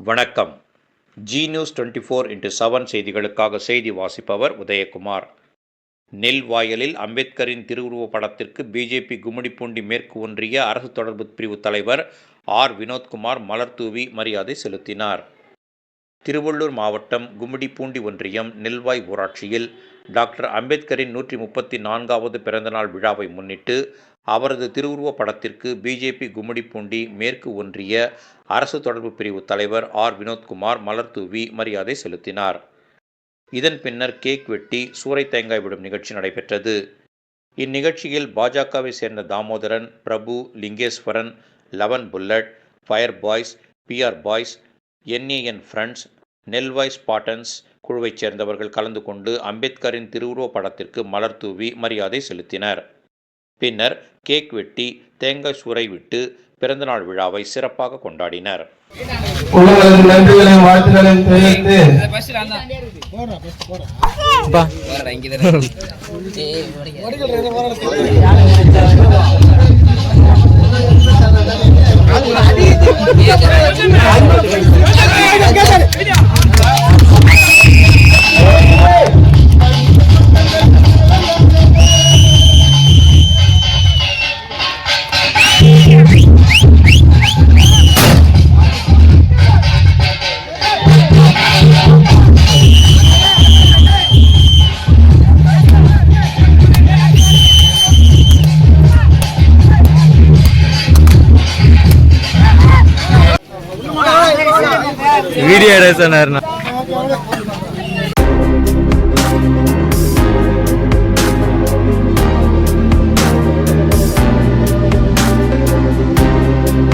வணக்கம். G news 24x7 செய்திகளுக்காக செய்தி வாசிப்பவர் உதயகுமார். நெல்வாயலில் அம்பேத்கரின் திருவுருவப் படத்திற்கு பிஜேபி கும்மிடிப்பூண்டி மேற்கு ஒன்றிய அரசு தொடர்பு பிரிவு தலைவர் ஆர். வினோத்குமார் மலர் தூவி மரியாதை செலுத்தினார். திருவள்ளூர் மாவட்டம் கும்மிடிப்பூண்டி ஒன்றியம் நெல்வாய் ஊராட்சியில் டாக்டர் அம்பேத்கரின் 134வது பிறந்தநாள் விழாவை முன்னிட்டு அவரது திருவுருவப் படத்திற்கு பிஜேபி கும்மிடிப்பூண்டி மேற்கு ஒன்றிய அரசு தொடர்பு பிரிவு தலைவர் ஆர். வினோத்குமார் மலர் தூவி மரியாதை செலுத்தினார். இதன் பின்னர் கேக் வெட்டி சூறை தேங்காய் விடும் நிகழ்ச்சி நடைபெற்றது. இந்நிகழ்ச்சியில் பாஜகவை சேர்ந்த Damodaran, Prabhu, Lingeswaran, Lavan bullet, fire boys, PR boys, NAN friends, Nelvai Spartans குழுவைச் சேர்ந்தவர்கள் கலந்து கொண்டு அம்பேத்கரின் திருவுருவப் படத்திற்கு மலர் தூவி மரியாதை செலுத்தினர். பின்னர் கேக் வெட்டி தேங்காய் சூறை விட்டு பிறந்தநாள் விழாவை சிறப்பாக கொண்டாடினர். உங்களுக்கு நன்றிகளையும் வாழ்த்துக்களையும் தெரிவித்து வீடியோ எடுத்தனர்.